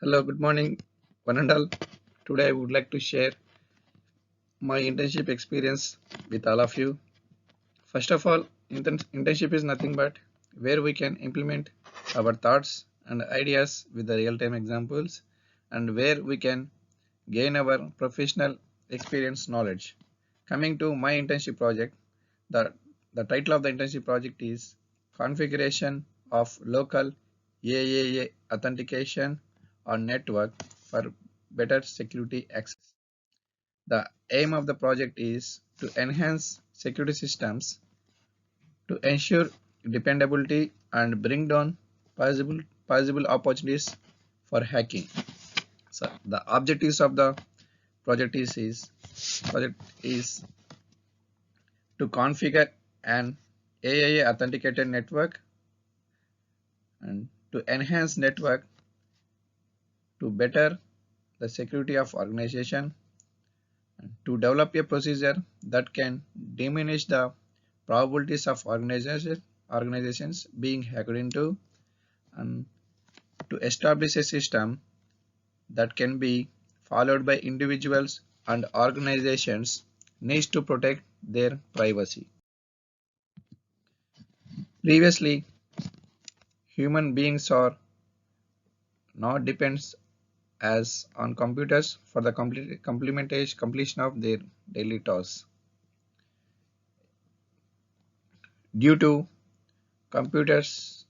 Hello, good morning, one and all. Today I would like to share my internship experience with all of you. First of all, internship is nothing but where we can implement our thoughts and ideas with the real-time examples and where we can gain our professional experience knowledge. Coming to my internship project, the, the title of the internship project is Configuration of Local AAA Authentication on Network for Better Security Access. The aim of the project is to enhance security systems to ensure dependability and bring down possible opportunities for hacking. So the objectives of the project is to configure an AIA authenticated network and to enhance network to better the security of organization and to develop a procedure that can diminish the probabilities of organizations being hacked into and to establish a system that can be followed by individuals and organizations needs to protect their privacy. Previously, human beings are not depends as on computers for the completion of their daily tasks. Due to computers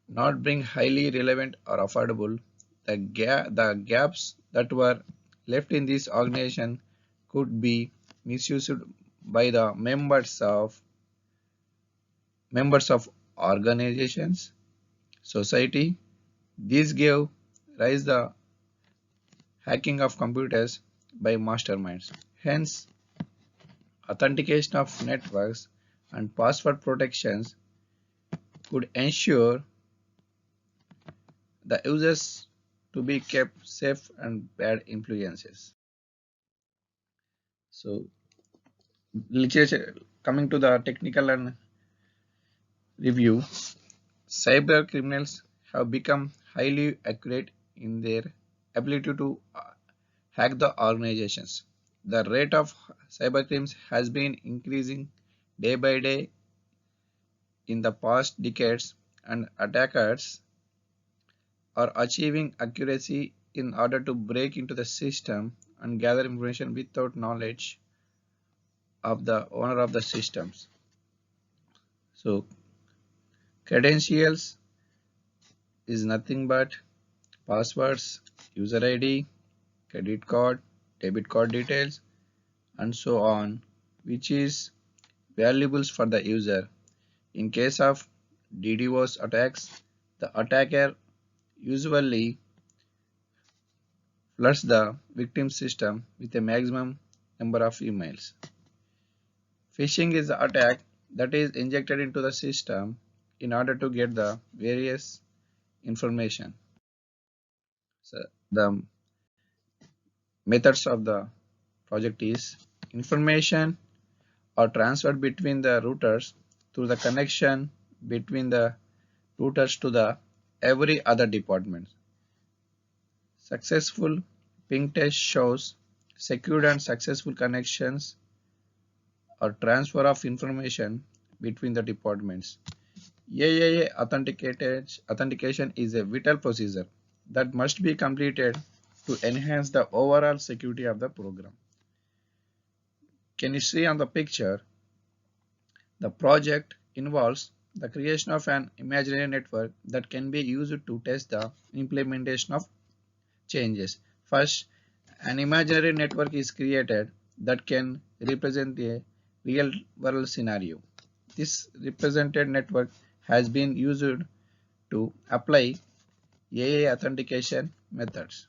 not being highly relevant or affordable, the gaps that were left in this organization could be misused by the members of organizations, society. This gave rise the hacking of computers by masterminds. Hence, authentication of networks and password protections could ensure the users to be kept safe and bad influences. So, literature coming to the technical and review, cyber criminals have become highly accurate in their ability to hack the organizations. The rate of cyber crimes has been increasing day by day in the past decades, and attackers are achieving accuracy in order to break into the system and gather information without knowledge of the owner of the systems. So credentials is nothing but passwords, user ID, credit card, debit card details, and so on, which is valuables for the user. In case of DDoS attacks, the attacker usually floods the victim system with a maximum number of emails. Phishing is the attack that is injected into the system in order to get the various information. So the methods of the project is information are transferred between the routers through the connection between the routers to the every other department. Successful ping test shows secured and successful connections or transfer of information between the departments. AIA authentication is a vital procedure that must be completed to enhance the overall security of the program. Can you see on the picture? The project involves the creation of an imaginary network that can be used to test the implementation of changes. First, an imaginary network is created that can represent a real world scenario. This represented network has been used to apply AI authentication methods.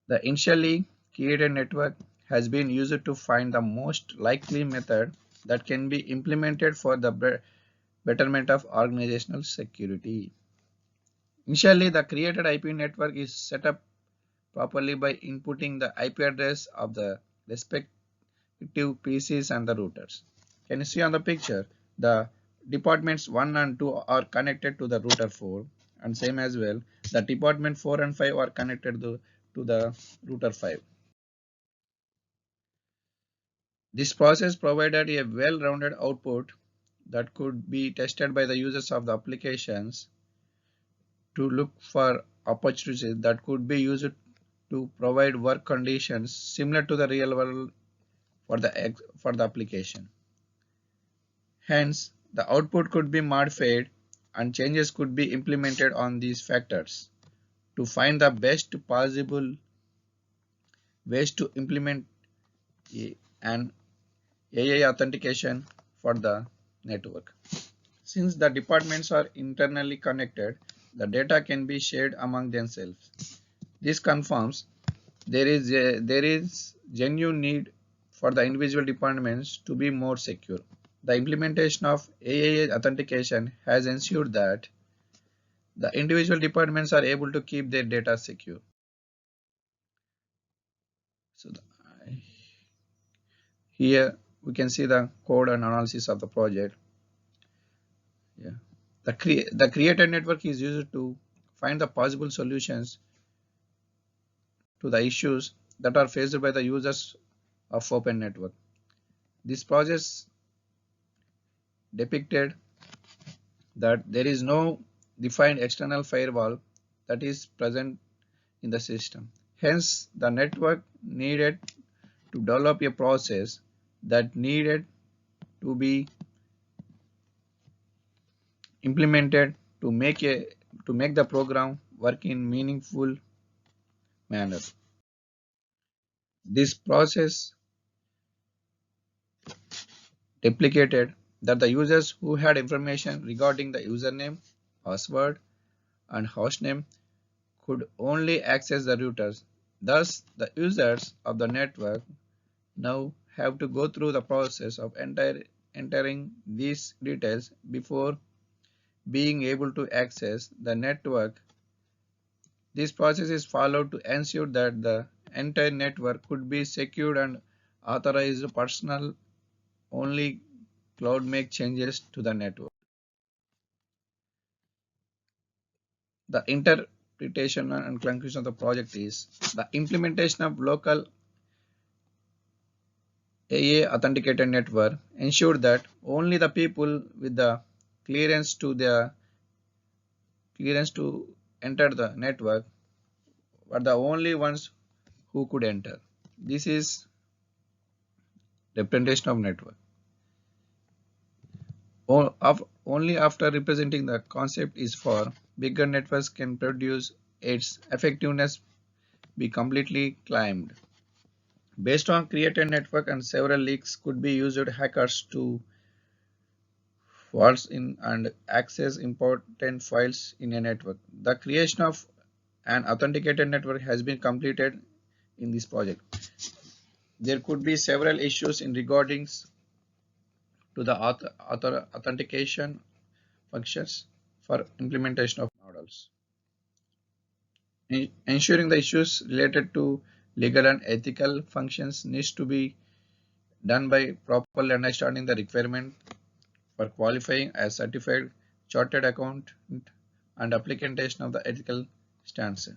The initially created network has been used to find the most likely method that can be implemented for the betterment of organizational security. Initially, the created IP network is set up properly by inputting the IP address of the respective PCs and the routers. Can you see on the picture? The departments 1 and 2 are connected to the router 4. and same as well. The department 4 and 5 are connected to the router 5. This process provided a well-rounded output that could be tested by the users of the applications to look for opportunities that could be used to provide work conditions similar to the real world for the application. Hence, the output could be modified and changes could be implemented on these factors to find the best possible ways to implement an AI authentication for the network. Since the departments are internally connected, the data can be shared among themselves. This confirms there is genuine need for the individual departments to be more secure. The implementation of AI authentication has ensured that the individual departments are able to keep their data secure. So here we can see the code and analysis of the project. Yeah. The created network is used to find the possible solutions to the issues that are faced by the users of open network. This project depicted that there is no defined external firewall that is present in the system. Hence, the network needed to develop a process that needed to be implemented to make the program work in meaningful manner. This process replicated that the users who had information regarding the username, password, and hostname could only access the routers. Thus, the users of the network now have to go through the process of entering these details before being able to access the network. This process is followed to ensure that the entire network could be secured and authorized personnel only cloud make changes to the network. The interpretation and conclusion of the project is the implementation of local AA authenticated network ensured that only the people with the clearance to the clearance to enter the network were the only ones who could enter. This is representation of network. Only after representing the concept is for bigger networks can produce its effectiveness be completely claimed. Based on created network and several leaks could be used hackers to walls in and access important files in a network. The creation of an authenticated network has been completed in this project. There could be several issues in regarding to the authentication functions for implementation of models. Ensuring the issues related to legal and ethical functions needs to be done by properly understanding the requirement for qualifying as certified chartered accountant and application of the ethical stance.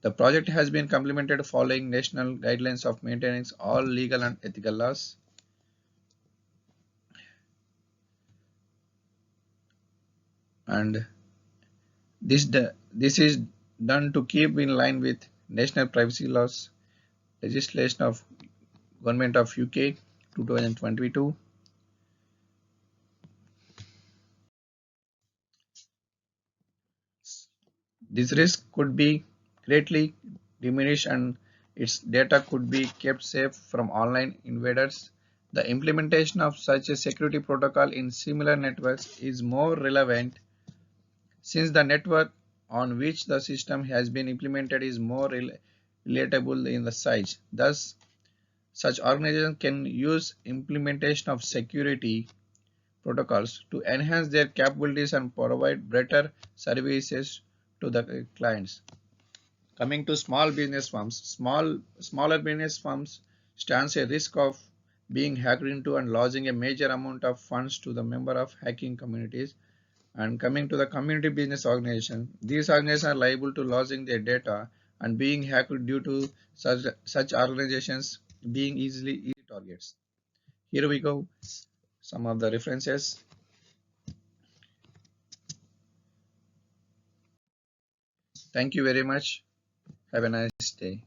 The project has been complemented following national guidelines of maintaining all legal and ethical laws. And this is done to keep in line with national privacy laws legislation of Government of UK 2022. This risk could be greatly diminished and its data could be kept safe from online invaders. The implementation of such a security protocol in similar networks is more relevant since the network on which the system has been implemented is more relatable in the size. Thus, such organizations can use implementation of security protocols to enhance their capabilities and provide better services to the clients. Coming to small business firms, smaller business firms stands a risk of being hacked into and losing a major amount of funds to the member of hacking communities And coming to the community business organization, these organizations are liable to losing their data and being hacked due to such organizations being easy targets. Here we go, some of the references. Thank you very much. Have a nice day.